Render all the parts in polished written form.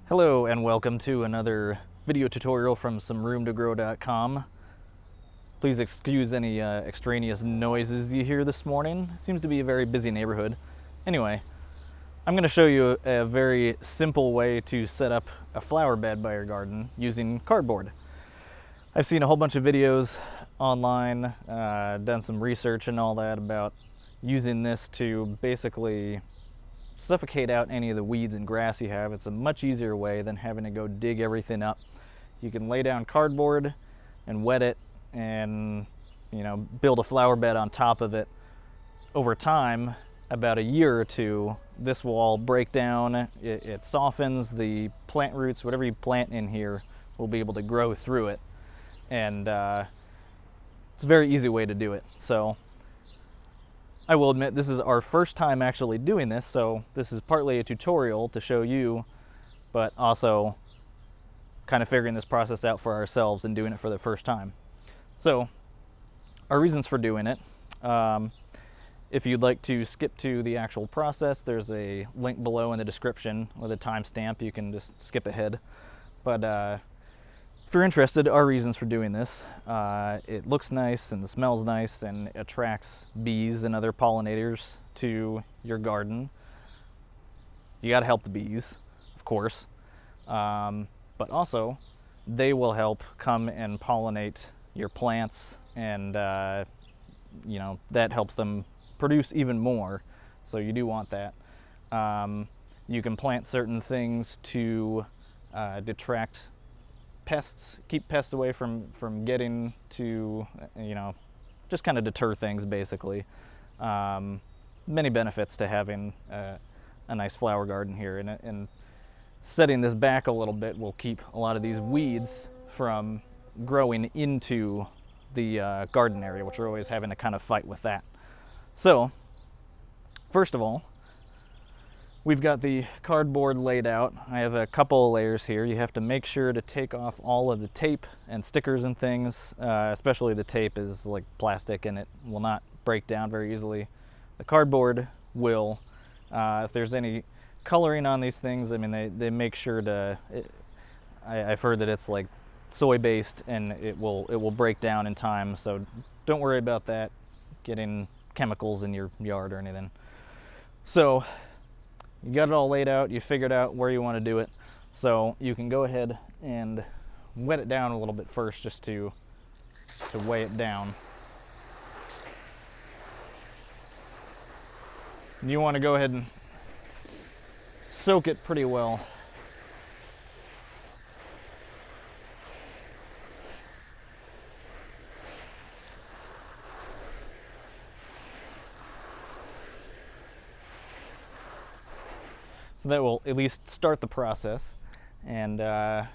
Hello and welcome to another video tutorial from someroomtogrow.com. Please excuse any extraneous noises you hear this morning. It seems to be a very busy neighborhood. Anyway, I'm going to show you a very simple way to set up a flower bed by your garden using cardboard. I've seen a whole bunch of videos online, done some research and all that about using this to basically suffocate out any of the weeds and grass you have. It's a much easier way than having to go dig everything up. You can lay down cardboard and wet it and, build a flower bed on top of it. Over time, about a year or two, this will all break down. It softens the plant roots. Whatever you plant in here will be able to grow through it. And it's a very easy way to do it. So I will admit this is our first time actually doing this, so this is partly a tutorial to show you, but also kind of figuring this process out for ourselves and doing it for the first time. So our reasons for doing it, if you'd like to skip to the actual process, there's a link below in the description with a timestamp. You can just skip ahead. But if you're interested, our reasons for doing this, it looks nice and smells nice and attracts bees and other pollinators to your garden. You got to help the bees, of course, but also they will help come and pollinate your plants, and that helps them produce even more, so you do want that. You can plant certain things to detract pests, keep pests away from getting to, just kind of deter things basically. Many benefits to having a nice flower garden here, and setting this back a little bit will keep a lot of these weeds from growing into the garden area, which we're always having to kind of fight with that. So first of all, we've got the cardboard laid out. I have a couple of layers here. You have to make sure to take off all of the tape and stickers and things, especially the tape is like plastic and it will not break down very easily. The cardboard will. If there's any coloring on these things, I mean, they make sure to, I've heard that it's like soy based and it will break down in time, so don't worry about that, getting chemicals in your yard or anything. So you got it all laid out, you figured out where you want to do it, so you can go ahead and wet it down a little bit first just to weigh it down. And you want to go ahead and soak it pretty well. So that will at least start the process, and I'll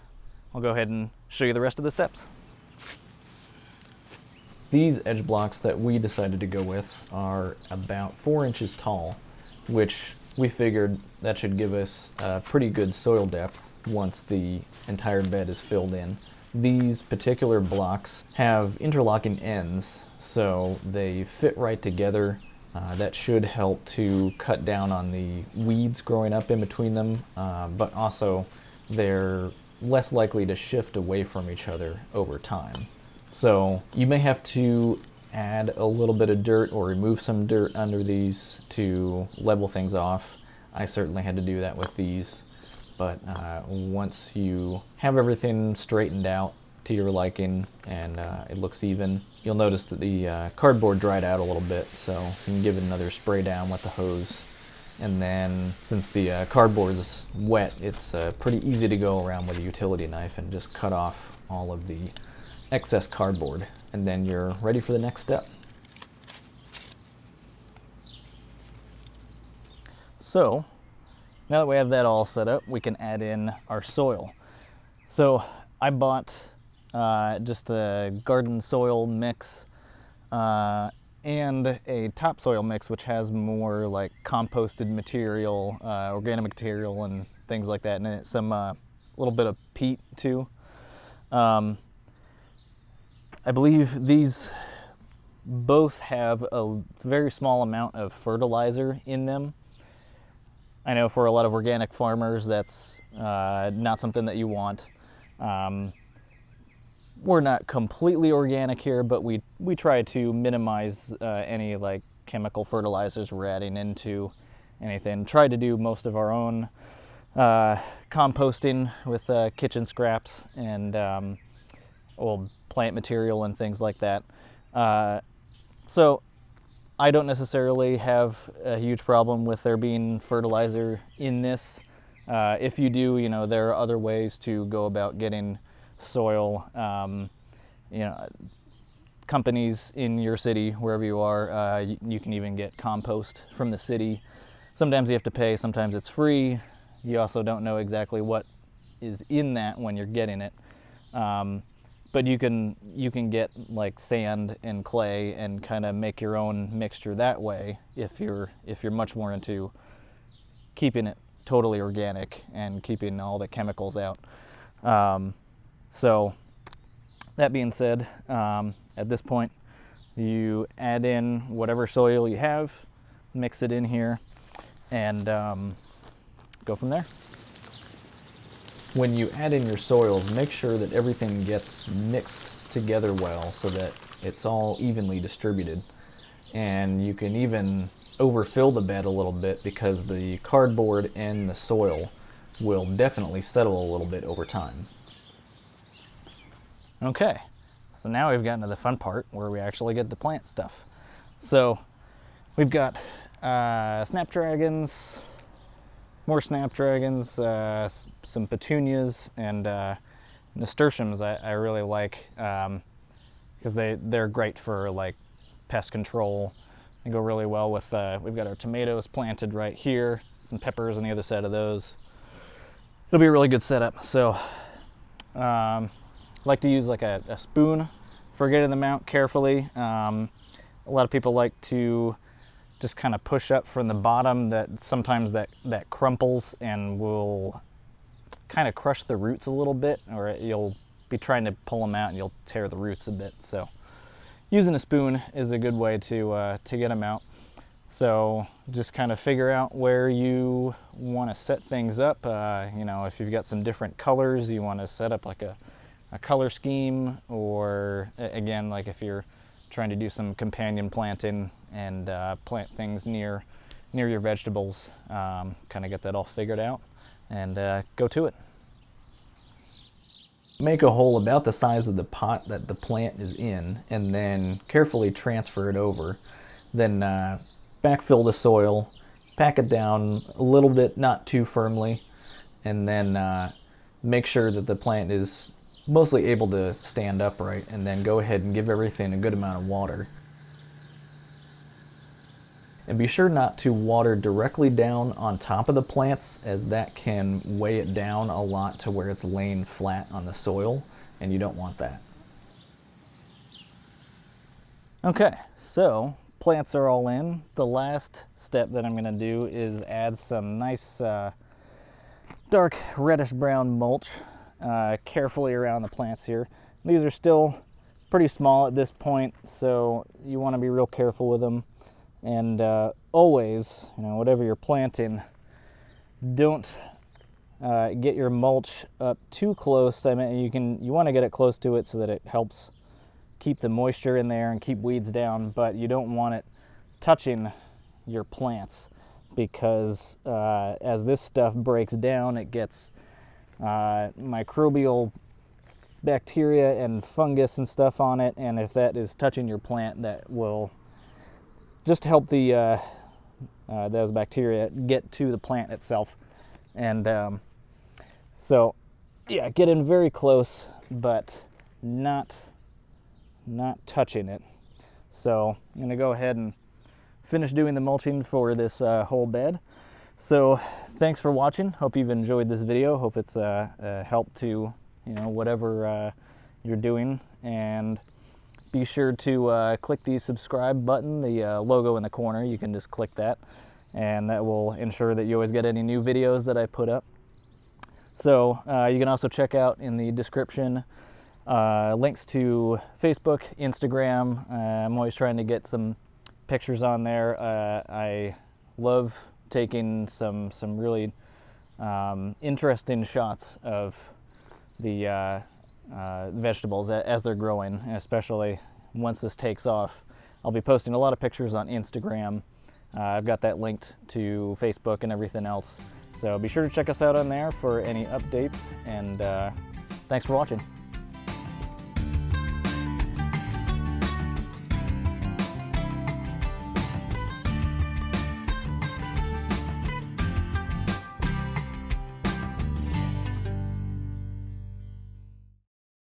go ahead and show you the rest of the steps. These edge blocks that we decided to go with are about 4 inches tall, which we figured that should give us a pretty good soil depth once the entire bed is filled in. These particular blocks have interlocking ends, so they fit right together. That should help to cut down on the weeds growing up in between them, but also they're less likely to shift away from each other over time. So you may have to add a little bit of dirt or remove some dirt under these to level things off. I certainly had to do that with these, but once you have everything straightened out to your liking and it looks even, you'll notice that the cardboard dried out a little bit, so you can give it another spray down with the hose. And then since the cardboard is wet, it's pretty easy to go around with a utility knife and just cut off all of the excess cardboard, and then you're ready for the next step. So now that we have that all set up, we can add in our soil. So I bought just a garden soil mix and a topsoil mix, which has more like composted material, organic material and things like that, and it's some little bit of peat too. I believe these both have a very small amount of fertilizer in them. I know for a lot of organic farmers that's not something that you want. We're not completely organic here, but we try to minimize any like chemical fertilizers we're adding into anything. Try to do most of our own composting with kitchen scraps and old plant material and things like that. So I don't necessarily have a huge problem with there being fertilizer in this. If you do, you know, there are other ways to go about getting soil. You know, companies in your city, wherever you are, you can even get compost from the city. Sometimes you have to pay, sometimes it's free. You also don't know exactly what is in that when you're getting it. But you can get like sand and clay and kind of make your own mixture that way if you're much more into keeping it totally organic and keeping all the chemicals out. So that being said, at this point you add in whatever soil you have, mix it in here, and go from there. When you add in your soils, make sure that everything gets mixed together well so that it's all evenly distributed. And you can even overfill the bed a little bit because the cardboard and the soil will definitely settle a little bit over time. Okay, so now we've gotten to the fun part where we actually get to plant stuff. So we've got snapdragons, more snapdragons, some petunias, and nasturtiums I really like because they're great for like pest control. They go really well with, we've got our tomatoes planted right here, some peppers on the other side of those. It'll be a really good setup. So I like to use like a spoon for getting them out carefully. A lot of people like to just kind of push up from the bottom. That sometimes that crumples and will kind of crush the roots a little bit, or you'll be trying to pull them out and you'll tear the roots a bit. So using a spoon is a good way to get them out. So just kind of figure out where you want to set things up. You know, if you've got some different colors, you want to set up like a color scheme, or again, like if you're trying to do some companion planting and plant things near your vegetables, kind of get that all figured out and go to it. Make a hole about the size of the pot that the plant is in and then carefully transfer it over. Then backfill the soil, pack it down a little bit, not too firmly, and then make sure that the plant is mostly able to stand upright, and then go ahead and give everything a good amount of water. And be sure not to water directly down on top of the plants, as that can weigh it down a lot to where it's laying flat on the soil, and you don't want that. Okay, so plants are all in. The last step that I'm going to do is add some nice dark reddish brown mulch carefully around the plants here. These are still pretty small at this point, so you want to be real careful with them. And always, you know, whatever you're planting, don't get your mulch up too close. I mean, you want to get it close to it so that it helps keep the moisture in there and keep weeds down, but you don't want it touching your plants, because as this stuff breaks down, it gets microbial bacteria and fungus and stuff on it, and if that is touching your plant, that will just help the those bacteria get to the plant itself. And so yeah, get in very close, but not touching it. So I'm gonna go ahead and finish doing the mulching for this whole bed. So thanks for watching. Hope you've enjoyed this video. Hope it's a help to, you know, whatever you're doing. And be sure to click the subscribe button, the logo in the corner. You can just click that, and that will ensure that you always get any new videos that I put up. So you can also check out in the description links to Facebook, Instagram. I'm always trying to get some pictures on there. I love taking some really interesting shots of the vegetables as they're growing, especially once this takes off. I'll be posting a lot of pictures on Instagram. I've got that linked to Facebook and everything else. So be sure to check us out on there for any updates, and thanks for watching.